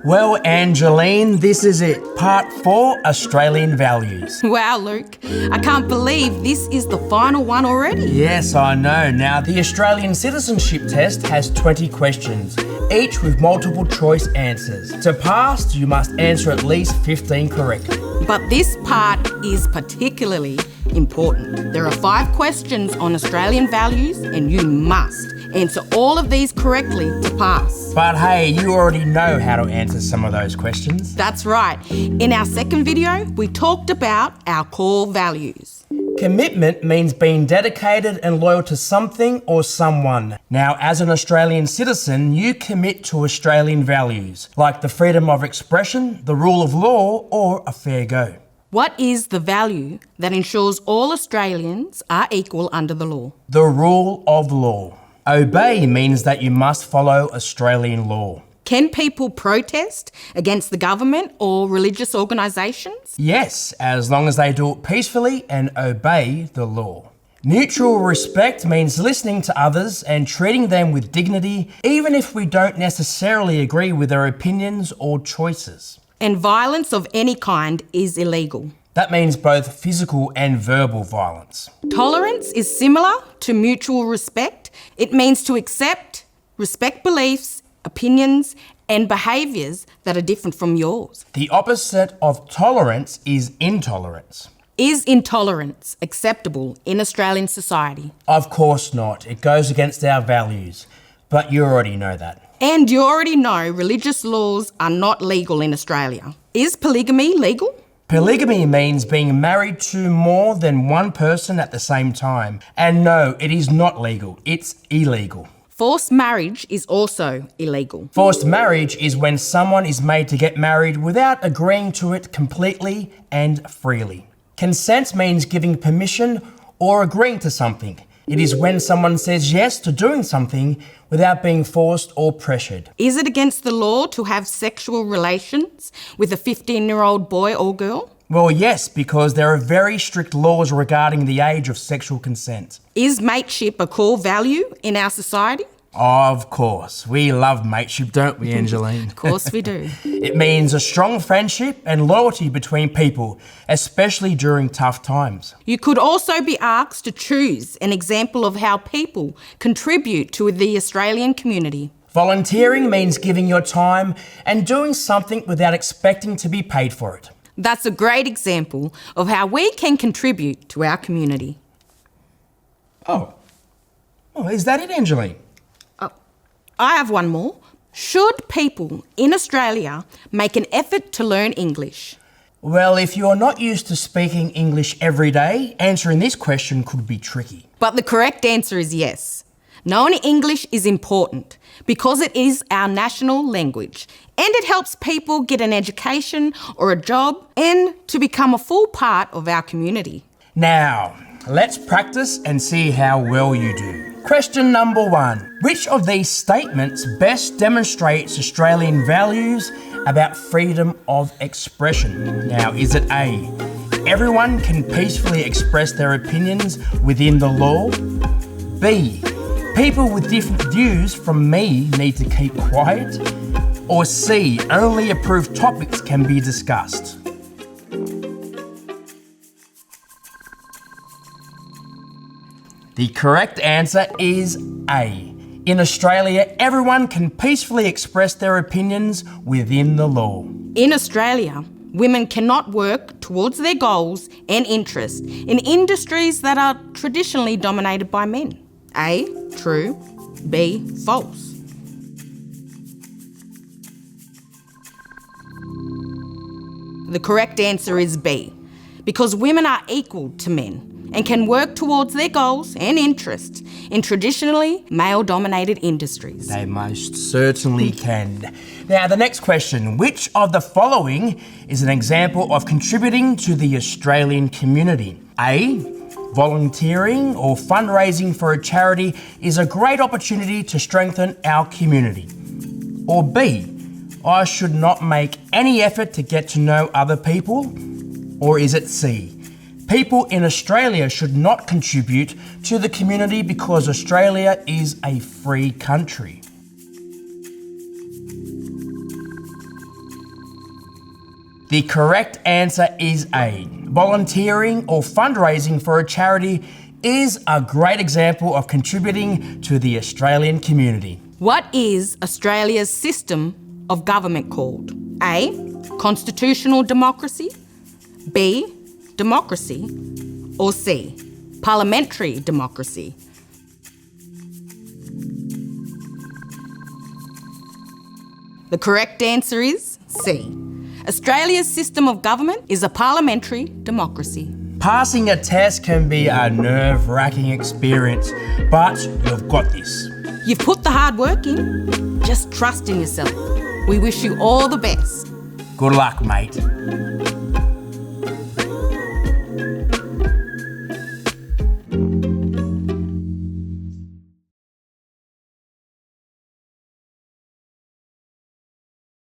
Well, Angeline, this is it. Part 4, Australian Values. Wow, Luke. I can't believe this is the final one already. Yes, I know. Now, the Australian Citizenship Test has 20 questions, each with multiple choice answers. To pass, you must answer at least 15 correctly. But this part is particularly important. There are 5 questions on Australian values and you must answer all of these correctly to pass. But hey, you already know how to answer some of those questions. That's right. In our second video, we talked about our core values. Commitment means being dedicated and loyal to something or someone. Now, as an Australian citizen, you commit to Australian values, like the freedom of expression, the rule of law, or a fair go. What is the value that ensures all Australians are equal under the law? The rule of law. Obey means that you must follow Australian law. Can people protest against the government or religious organisations? Yes, as long as they do it peacefully and obey the law. Mutual respect means listening to others and treating them with dignity, even if we don't necessarily agree with their opinions or choices. And violence of any kind is illegal. That means both physical and verbal violence. Tolerance is similar to mutual respect. It means to accept, respect beliefs, opinions, and behaviours that are different from yours. The opposite of tolerance is intolerance. Is intolerance acceptable in Australian society? Of course not. It goes against our values. But you already know that. And you already know religious laws are not legal in Australia. Is polygamy legal? Polygamy means being married to more than one person at the same time. And no, it is not legal. It's illegal. Forced marriage is also illegal. Forced marriage is when someone is made to get married without agreeing to it completely and freely. Consent means giving permission or agreeing to something. It is when someone says yes to doing something without being forced or pressured. Is it against the law to have sexual relations with a 15-year-old boy or girl? Well, yes, because there are very strict laws regarding the age of sexual consent. Is mateship a core value in our society? Of course. We love mateship, don't we, Angeline? Of course we do. It means a strong friendship and loyalty between people, especially during tough times. You could also be asked to choose an example of how people contribute to the Australian community. Volunteering means giving your time and doing something without expecting to be paid for it. That's a great example of how we can contribute to our community. Oh, is that it, Angeline? I have one more. Should people in Australia make an effort to learn English? Well, if you're not used to speaking English every day, answering this question could be tricky. But the correct answer is yes. Knowing English is important because it is our national language and it helps people get an education or a job and to become a full part of our community. Now, let's practice and see how well you do. Question number 1. Which of these statements best demonstrates Australian values about freedom of expression? Now, is it A, everyone can peacefully express their opinions within the law? B, people with different views from me need to keep quiet? Or C, only approved topics can be discussed? The correct answer is A. In Australia, everyone can peacefully express their opinions within the law. In Australia, women cannot work towards their goals and interests in industries that are traditionally dominated by men. A, true. B, false. The correct answer is B, because women are equal to men and can work towards their goals and interests in traditionally male-dominated industries. They most certainly can. Now, the next question. Which of the following is an example of contributing to the Australian community? A, volunteering or fundraising for a charity is a great opportunity to strengthen our community. Or B, I should not make any effort to get to know other people? Or is it C, people in Australia should not contribute to the community because Australia is a free country? The correct answer is A. Volunteering or fundraising for a charity is a great example of contributing to the Australian community. What is Australia's system of government called? A. Constitutional democracy. B. Democracy. Or C. Parliamentary democracy. The correct answer is C. Australia's system of government is a parliamentary democracy. Passing a test can be a nerve-wracking experience, but you've got this. You've put the hard work in. Just trust in yourself. We wish you all the best. Good luck, mate.